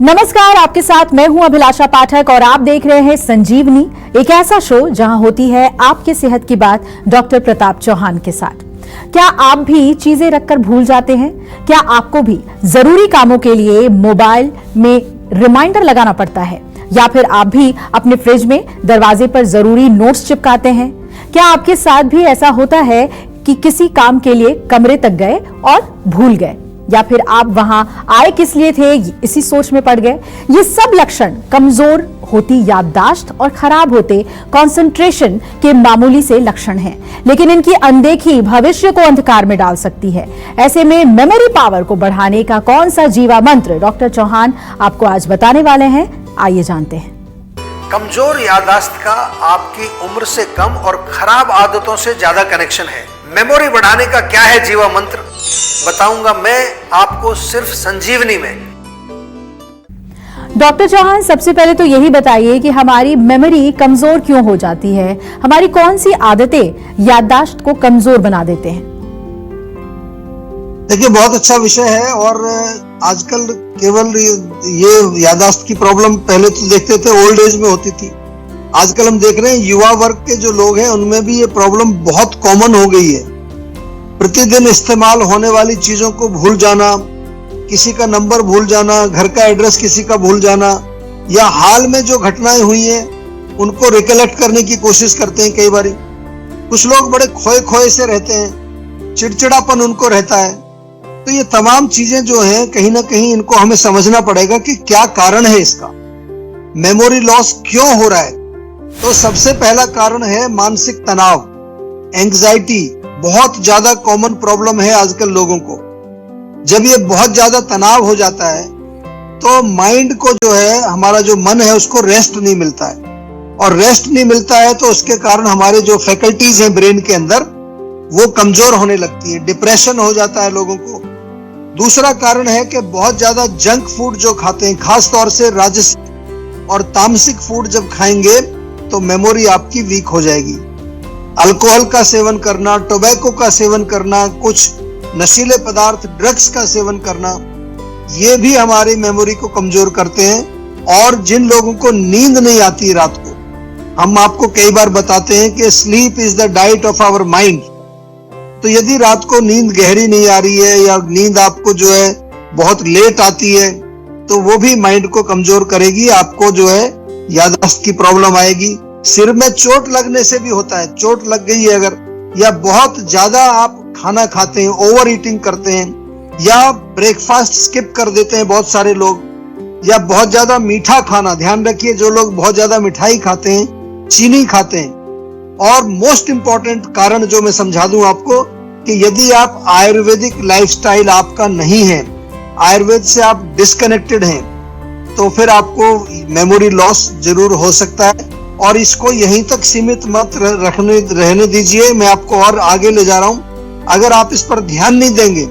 नमस्कार, आपके साथ मैं हूं अभिलाषा पाठक और आप देख रहे हैं संजीवनी, एक ऐसा शो जहां होती है आपके सेहत की बात डॉक्टर प्रताप चौहान के साथ। क्या आप भी चीजें रखकर भूल जाते हैं? क्या आपको भी जरूरी कामों के लिए मोबाइल में रिमाइंडर लगाना पड़ता है? या फिर आप भी अपने फ्रिज में दरवाजे पर जरूरी नोट्स चिपकाते हैं? क्या आपके साथ भी ऐसा होता है कि किसी काम के लिए कमरे तक गए और भूल गए, या फिर आप वहां आए किस लिए थे इसी सोच में पड़ गए? ये सब लक्षण कमजोर होती याददाश्त और खराब होते कंसंट्रेशन के मामूली से लक्षण हैं, लेकिन इनकी अनदेखी भविष्य को अंधकार में डाल सकती है। ऐसे में मेमोरी पावर को बढ़ाने का कौन सा जीवा मंत्र डॉक्टर चौहान आपको आज बताने वाले हैं, आइए जानते हैं। कमजोर याददाश्त का आपकी उम्र से कम और खराब आदतों से ज्यादा कनेक्शन है। मेमोरी बढ़ाने का क्या है जीवा मंत्र, बताऊंगा मैं आपको सिर्फ संजीवनी में। डॉक्टर चौहान, सबसे पहले तो यही बताइए कि हमारी मेमोरी कमजोर क्यों हो जाती है? हमारी कौन सी आदतें याददाश्त को कमजोर बना देते हैं? देखिए, बहुत अच्छा विषय है। और आजकल केवल ये याददाश्त की प्रॉब्लम पहले तो देखते थे ओल्ड एज में होती थी, आजकल हम देख रहे हैं युवा वर्ग के जो लोग हैं उनमें भी ये प्रॉब्लम बहुत कॉमन हो गई है। प्रतिदिन इस्तेमाल होने वाली चीजों को भूल जाना, किसी का नंबर भूल जाना, घर का एड्रेस किसी का भूल जाना, या हाल में जो घटनाएं हुई हैं उनको रिकलेक्ट करने की कोशिश करते हैं। कई बार कुछ लोग बड़े खोए खोए से रहते हैं, चिड़चिड़ापन उनको रहता है। तो ये तमाम चीजें जो हैं कहीं ना कहीं इनको हमें समझना पड़ेगा कि क्या कारण है इसका, मेमोरी लॉस क्यों हो रहा है। तो सबसे पहला कारण है मानसिक तनाव, एंग्जाइटी। बहुत ज्यादा कॉमन प्रॉब्लम है आजकल लोगों को। जब ये बहुत ज्यादा तनाव हो जाता है तो माइंड को जो है, हमारा जो मन है उसको रेस्ट नहीं मिलता है, और रेस्ट नहीं मिलता है तो उसके कारण हमारे जो फैकल्टीज हैं ब्रेन के अंदर वो कमजोर होने लगती है, डिप्रेशन हो जाता है लोगों को। दूसरा कारण है कि बहुत ज्यादा जंक फूड जो खाते हैं, खास तौर से राजसिक और तामसिक फूड जब खाएंगे तो मेमोरी आपकी वीक हो जाएगी। अल्कोहल का सेवन करना, टोबैको का सेवन करना, कुछ नशीले पदार्थ ड्रग्स का सेवन करना, ये भी हमारी मेमोरी को कमजोर करते हैं। और जिन लोगों को नींद नहीं आती रात को, हम आपको कई बार बताते हैं कि sleep is the diet of our mind. तो यदि रात को नींद गहरी नहीं आ रही है या नींद आपको जो है बहुत लेट आती है तो वो भी माइंड को कमजोर करेगी, आपको जो है याददाश्त की प्रॉब्लम आएगी। सिर में चोट लगने से भी होता है, चोट लग गई है अगर, या बहुत ज्यादा आप खाना खाते हैं, ओवर ईटिंग करते हैं, या ब्रेकफास्ट स्किप कर देते हैं बहुत सारे लोग, या बहुत ज्यादा मीठा खाना, ध्यान रखिए जो लोग बहुत ज्यादा मिठाई खाते हैं, चीनी खाते हैं। और मोस्ट इंपॉर्टेंट कारण जो मैं समझा दूं आपको कि यदि आप आयुर्वेदिक लाइफस्टाइल आपका नहीं है, आयुर्वेद से आप डिस्कनेक्टेड हैं, तो फिर आपको मेमोरी लॉस जरूर हो सकता है। और इसको यहीं तक सीमित मत रहने दीजिए, मैं आपको और आगे ले जा रहा हूं। अगर आप इस पर ध्यान नहीं देंगे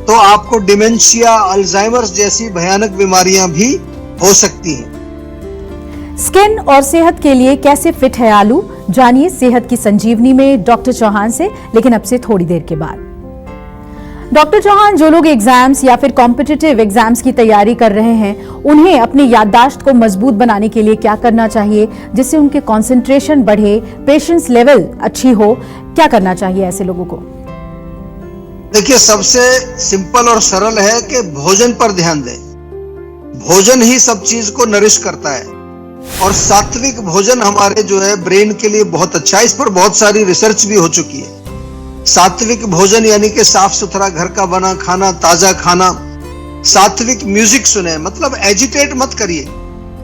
तो आपको डिमेंशिया, अल्जाइमर्स जैसी भयानक बीमारियां भी हो सकती हैं। स्किन और सेहत के लिए कैसे फिट है आलू, जानिए सेहत की संजीवनी में डॉक्टर चौहान से, लेकिन अब से थोड़ी देर के बाद। डॉक्टर चौहान, जो लोग एग्जाम्स या फिर कॉम्पिटिटिव एग्जाम्स की तैयारी कर रहे हैं, उन्हें अपनी याददाश्त को मजबूत बनाने के लिए क्या करना चाहिए जिससे उनके कंसंट्रेशन बढ़े, पेशेंस लेवल अच्छी हो? क्या करना चाहिए ऐसे लोगों को? देखिए, सबसे सिंपल और सरल है कि भोजन पर ध्यान दें। भोजन ही सब चीज को नरिश करता है, और सात्विक भोजन हमारे जो है ब्रेन के लिए बहुत अच्छा है। इस पर बहुत सारी रिसर्च भी हो चुकी है। सात्विक भोजन यानी कि साफ सुथरा घर का बना खाना, ताजा खाना। सात्विक म्यूजिक सुने, मतलब एजिटेट मत करिए,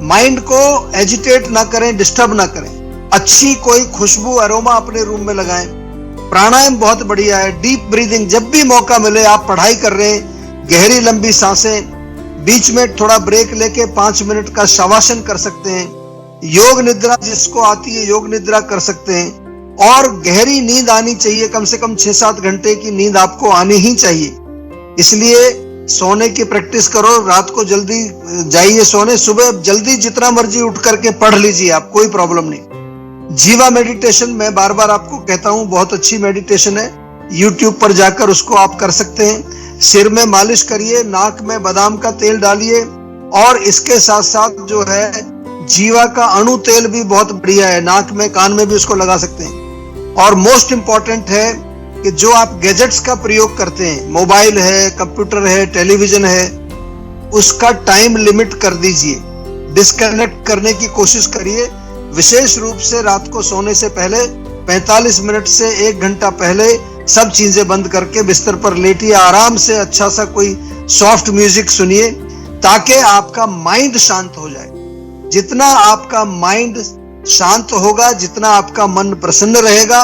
माइंड को एजिटेट ना करें, डिस्टर्ब ना करें। अच्छी कोई खुशबू, अरोमा अपने रूम में लगाएं। प्राणायाम बहुत बढ़िया है, डीप ब्रीदिंग। जब भी मौका मिले, आप पढ़ाई कर रहे हैं, गहरी लंबी सांसें, बीच में थोड़ा ब्रेक लेके 5 मिनट का शवासन कर सकते हैं। योग निद्रा जिसको आती है, योग निद्रा कर सकते हैं। और गहरी नींद आनी चाहिए, कम से कम 6-7 घंटे की नींद आपको आनी ही चाहिए। इसलिए सोने की प्रैक्टिस करो, रात को जल्दी जाइए सोने, सुबह जल्दी जितना मर्जी उठ करके पढ़ लीजिए आप, कोई प्रॉब्लम नहीं। जीवा मेडिटेशन मैं बार बार आपको कहता हूं, बहुत अच्छी मेडिटेशन है, यूट्यूब पर जाकर उसको आप कर सकते हैं। सिर में मालिश करिए, नाक में बादाम का तेल डालिए, और इसके साथ साथ जो है जीवा का अणु तेल भी बहुत बढ़िया है, नाक में कान में भी उसको लगा सकते हैं। और मोस्ट इंपॉर्टेंट है कि जो आप गैजेट्स का प्रयोग करते हैं, मोबाइल है, कंप्यूटर है, टेलीविजन है, उसका टाइम लिमिट कर दीजिए, डिस्कनेक्ट करने की कोशिश करिए। विशेष रूप से रात को सोने से पहले 45 मिनट से 1 घंटा पहले सब चीजें बंद करके बिस्तर पर लेटिए, आराम से अच्छा सा कोई सॉफ्ट म्यूजिक सुनिए, ताकि आपका माइंड शांत हो जाए। जितना आपका माइंड शांत होगा, जितना आपका मन प्रसन्न रहेगा,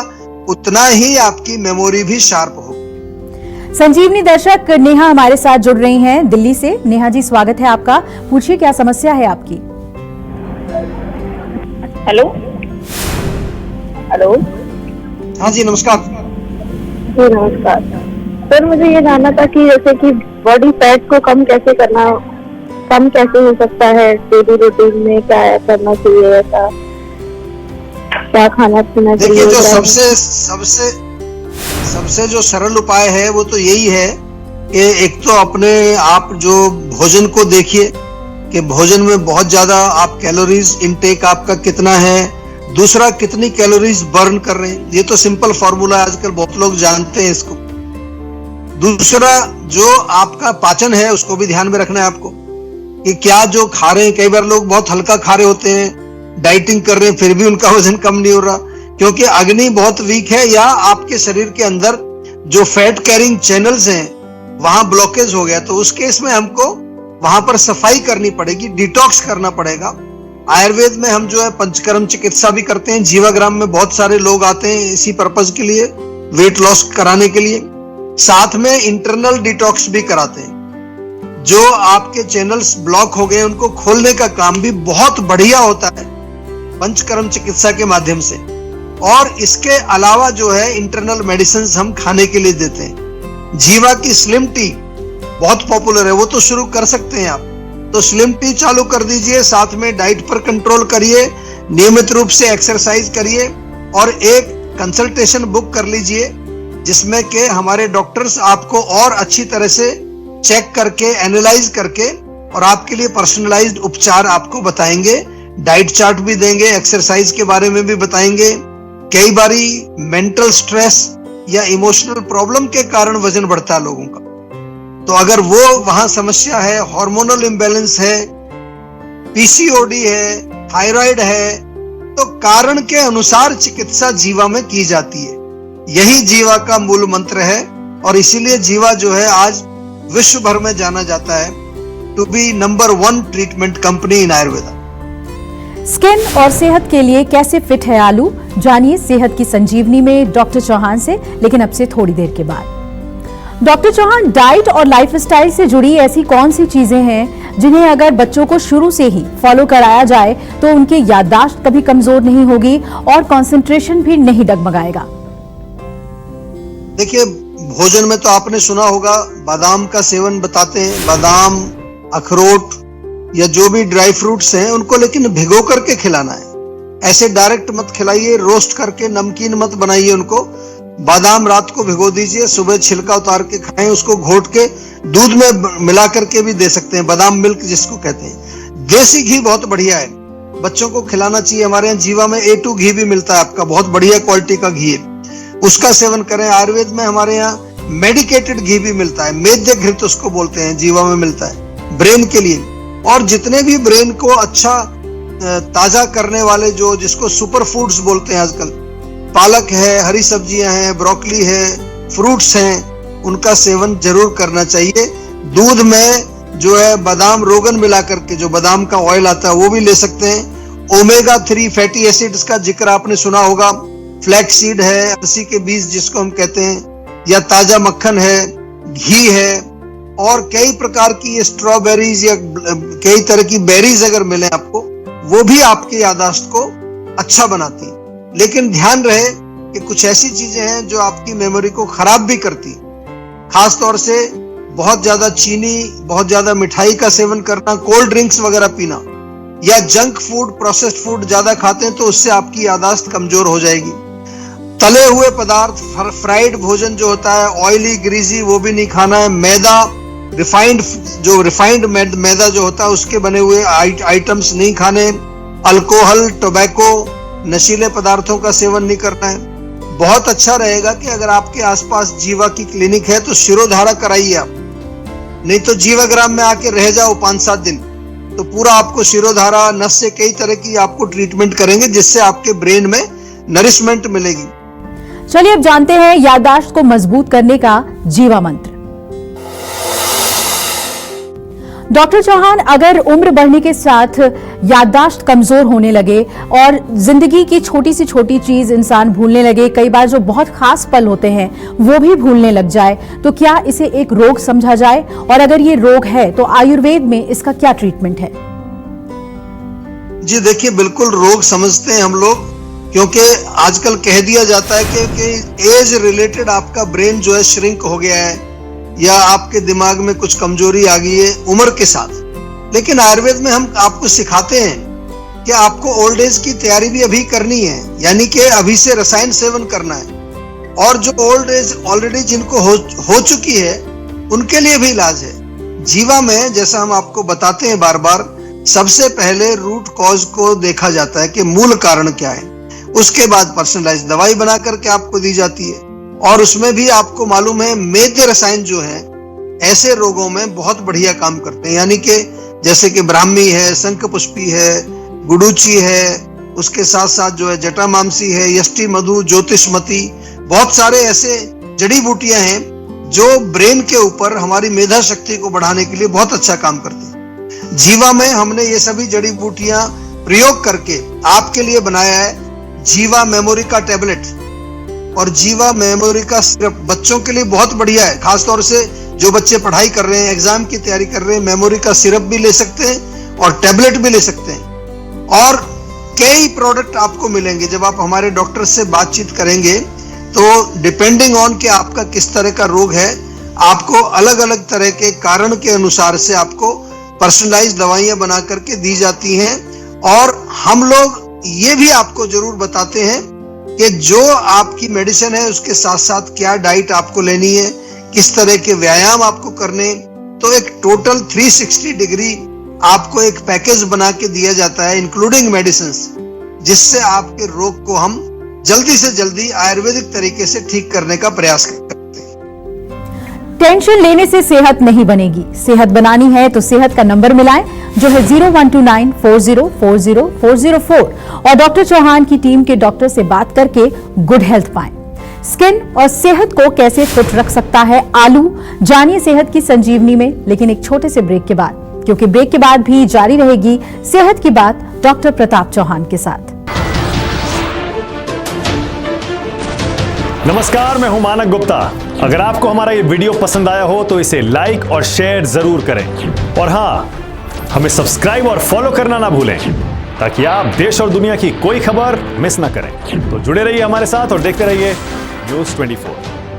उतना ही आपकी मेमोरी भी शार्प होगी। संजीवनी दर्शक नेहा हमारे साथ जुड़ रही हैं दिल्ली से। नेहा जी, स्वागत है आपका। पूछिए, क्या समस्या है आपकी? Hello hello. हाँ जी, नमस्कार। जी नमस्कार सर, मुझे ये जानना था कि जैसे कि बॉडी फैट को कम कैसे हो सकता है, डेली रूटीन में क्या करना चाहिए, ऐसा क्या खाना पीना चाहिए? देखिए, जो सबसे जो सरल उपाय है वो तो यही है कि एक तो अपने आप जो भोजन को देखिए कि भोजन में बहुत ज्यादा आप कैलोरीज इनटेक आपका कितना है, दूसरा कितनी कैलोरीज बर्न कर रहे हैं। ये तो सिंपल फॉर्मूला है, आजकल बहुत लोग जानते हैं इसको। दूसरा, जो आपका पाचन है उसको भी ध्यान में रखना है आपको कि क्या जो खा रहे हैं। कई बार लोग बहुत हल्का खा रहे होते हैं, डाइटिंग कर रहे हैं, फिर भी उनका वजन कम नहीं हो रहा, क्योंकि अग्नि बहुत वीक है, या आपके शरीर के अंदर जो फैट कैरिंग चैनल्स हैं वहां ब्लॉकेज हो गया। तो उस केस में हमको वहां पर सफाई करनी पड़ेगी, डिटॉक्स करना पड़ेगा। आयुर्वेद में हम जो है पंचकर्म चिकित्सा भी करते हैं। जीवाग्राम में बहुत सारे लोग आते हैं इसी पर्पज के लिए, वेट लॉस कराने के लिए। साथ में इंटरनल डिटॉक्स भी कराते हैं। जो आपके चैनल्स ब्लॉक हो गए उनको खोलने का काम भी बहुत बढ़िया होता है पंचकर्म चिकित्सा के माध्यम से। और इसके अलावा जो है इंटरनल मेडिसिन हम खाने के लिए देते हैं। जीवा की स्लिम टी बहुत पॉपुलर है, वो तो शुरू कर सकते हैं आप। तो स्लिम टी चालू कर दीजिए, साथ में डाइट पर कंट्रोल करिए, नियमित रूप से एक्सरसाइज करिए, और एक कंसल्टेशन बुक कर लीजिए जिसमें के हमारे डॉक्टर्स आपको और अच्छी तरह से चेक करके, एनालाइज करके और आपके लिए पर्सनलाइज्ड उपचार आपको बताएंगे। डाइट चार्ट भी देंगे, एक्सरसाइज के बारे में भी बताएंगे। कई बारी मेंटल स्ट्रेस या इमोशनल प्रॉब्लम के कारण वजन बढ़ता है लोगों का, तो अगर वो वहां समस्या है, हार्मोनल इम्बैलेंस है, पीसीओडी है, थायराइड है, तो कारण के अनुसार चिकित्सा जीवा में की जाती है। यही जीवा का मूल मंत्र है, और इसीलिए जीवा जो है आज विश्व भर में जाना जाता है to be number 1 treatment company in Ayurveda. Skin और सेहत के लिए कैसे फिट है आलू, जानिए सेहत की संजीवनी में डॉक्टर चौहान से, लेकिन अब से थोड़ी देर के बाद। डॉक्टर चौहान, डाइट और लाइफस्टाइल से जुड़ी ऐसी कौन सी चीजें हैं जिन्हें अगर बच्चों को शुरू से ही फॉलो कराया जाए तो उनकी याददाश्त कभी कमजोर नहीं होगी और कंसंट्रेशन भी नहीं डगमगाएगा? देखिए, भोजन में तो आपने सुना होगा बादाम का सेवन बताते हैं। बादाम, अखरोट या जो भी ड्राई फ्रूट्स हैं उनको लेकिन भिगो करके खिलाना है। ऐसे डायरेक्ट मत खिलाइए, रोस्ट करके नमकीन मत बनाइए उनको। बादाम रात को भिगो दीजिए, सुबह छिलका उतार के खाएं, उसको घोट के दूध में मिला करके भी दे सकते हैं, बादाम मिल्क जिसको कहते हैं। देसी घी बहुत बढ़िया है, बच्चों को खिलाना चाहिए। हमारे यहाँ जीवा में A2 घी भी मिलता है आपका, बहुत बढ़िया क्वालिटी का घी है, उसका सेवन करें। आयुर्वेद में हमारे यहाँ मेडिकेटेड घी भी मिलता है, मेद्य घृत उसको बोलते हैं, जीवा में मिलता है ब्रेन के लिए। और जितने भी ब्रेन को अच्छा ताजा करने वाले जो जिसको सुपर फूड्स बोलते हैं आजकल, पालक है, हरी सब्जियां हैं, ब्रोकली है, फ्रूट्स हैं, उनका सेवन जरूर करना चाहिए। दूध में जो है बादाम रोगन मिला करके जो बादाम का ऑयल आता है वो भी ले सकते हैं। ओमेगा 3 फैटी एसिड्स का जिक्र आपने सुना होगा, फ्लैक्स सीड है, अलसी के बीज जिसको हम कहते हैं, या ताजा मक्खन है, घी है, और कई प्रकार की स्ट्रॉबेरीज या कई तरह की बेरीज अगर मिले आपको, वो भी आपकी याददाश्त को अच्छा बनाती है। लेकिन ध्यान रहे कि कुछ ऐसी चीजें हैं जो आपकी मेमोरी को खराब भी करती है। खास तौर से बहुत ज्यादा चीनी, बहुत ज्यादा मिठाई का सेवन करना, कोल्ड ड्रिंक्स वगैरह पीना, या जंक फूड, प्रोसेस्ड फूड ज्यादा खाते हैं तो उससे आपकी याददाश्त कमजोर हो जाएगी। तले हुए पदार्थ, फ्राइड भोजन जो होता है, ऑयली, ग्रीजी, वो भी नहीं खाना है। मैदा रिफाइंड मैदा जो होता है उसके बने हुए आइटम्स नहीं खाने, अल्कोहल, टोबैको, नशीले पदार्थों का सेवन नहीं करना है। बहुत अच्छा रहेगा कि अगर आपके आसपास जीवा की क्लिनिक है तो शिरोधारा कराइए आप, नहीं तो जीवाग्राम में आके रह जाओ 5-7 दिन, तो पूरा आपको शिरोधारा, नस से कई तरह की आपको ट्रीटमेंट करेंगे जिससे आपके ब्रेन में नरिशमेंट मिलेगी। चलिए अब जानते हैं याददाश्त को मजबूत करने का जीवा मंत्र। डॉक्टर चौहान, अगर उम्र बढ़ने के साथ याददाश्त कमजोर होने लगे और जिंदगी की छोटी से छोटी चीज इंसान भूलने लगे, कई बार जो बहुत खास पल होते हैं वो भी भूलने लग जाए, तो क्या इसे एक रोग समझा जाए? और अगर ये रोग है तो आयुर्वेद में इसका क्या ट्रीटमेंट है? जी देखिए, बिल्कुल रोग समझते हैं हम लोग, क्योंकि आजकल कह दिया जाता है कि एज रिलेटेड आपका ब्रेन जो है श्रिंक हो गया है या आपके दिमाग में कुछ कमजोरी आ गई है उम्र के साथ। लेकिन आयुर्वेद में हम आपको सिखाते हैं कि आपको ओल्ड एज की तैयारी भी अभी करनी है, यानी कि अभी से रसायन सेवन करना है। और जो ओल्ड एज ऑलरेडी जिनको हो चुकी है उनके लिए भी इलाज है। जीवा में जैसा हम आपको बताते हैं बार बार, सबसे पहले रूट कॉज को देखा जाता है कि मूल कारण क्या है, उसके बाद पर्सनलाइज दवाई बना करके आपको दी जाती है। और उसमें भी आपको मालूम है मेद्य रसायन जो है ऐसे रोगों में बहुत बढ़िया काम करते हैं, यानी कि जैसे कि ब्राह्मी है, शंखपुष्पी है, गुडुची है, उसके साथ साथ जो है जटामांसी है, यष्टि मधु, ज्योतिषमती, बहुत सारे ऐसे जड़ी बूटियां हैं जो ब्रेन के ऊपर हमारी मेधा शक्ति को बढ़ाने के लिए बहुत अच्छा काम करती है। जीवा में हमने ये सभी जड़ी बूटियां प्रयोग करके आपके लिए बनाया है जीवा मेमोरी का टैबलेट और जीवा मेमोरी का सिरप। बच्चों के लिए बहुत बढ़िया है, खासतौर से जो बच्चे पढ़ाई कर रहे हैं, एग्जाम की तैयारी कर रहे हैं, मेमोरी का सिरप भी ले सकते हैं और टैबलेट भी ले सकते हैं। और कई प्रोडक्ट आपको मिलेंगे जब आप हमारे डॉक्टर से बातचीत करेंगे, तो डिपेंडिंग ऑन कि आपका किस तरह का रोग है, आपको अलग अलग तरह के कारण के अनुसार से आपको पर्सनलाइज दवाइयां बना करके दी जाती हैं। और हम लोग ये भी आपको जरूर बताते हैं कि जो आपकी मेडिसिन है उसके साथ साथ क्या डाइट आपको लेनी है, किस तरह के व्यायाम आपको करने, तो एक टोटल 360 डिग्री आपको एक पैकेज बना के दिया जाता है इंक्लूडिंग मेडिसिन, जिससे आपके रोग को हम जल्दी से जल्दी आयुर्वेदिक तरीके से ठीक करने का प्रयास करते हैं। टेंशन लेने से सेहत नहीं बनेगी, सेहत बनानी है तो सेहत का नंबर मिलाएं जो है 0129404004 और डॉक्टर चौहान की टीम के डॉक्टर से बात करके गुड हेल्थ पाएं। स्किन और सेहत को कैसे फिट रख सकता है आलू, जानिए सेहत की संजीवनी में, लेकिन एक छोटे से ब्रेक के बाद, क्योंकि ब्रेक के बाद भी जारी रहेगी सेहत की बात डॉक्टर प्रताप चौहान के साथ। नमस्कार, मैं हूं मानक गुप्ता। अगर आपको हमारा ये वीडियो पसंद आया हो तो इसे लाइक और शेयर जरूर करें और हाँ, हमें सब्सक्राइब और फॉलो करना ना भूलें ताकि आप देश और दुनिया की कोई खबर मिस ना करें। तो जुड़े रहिए हमारे साथ और देखते रहिए न्यूज़ 24।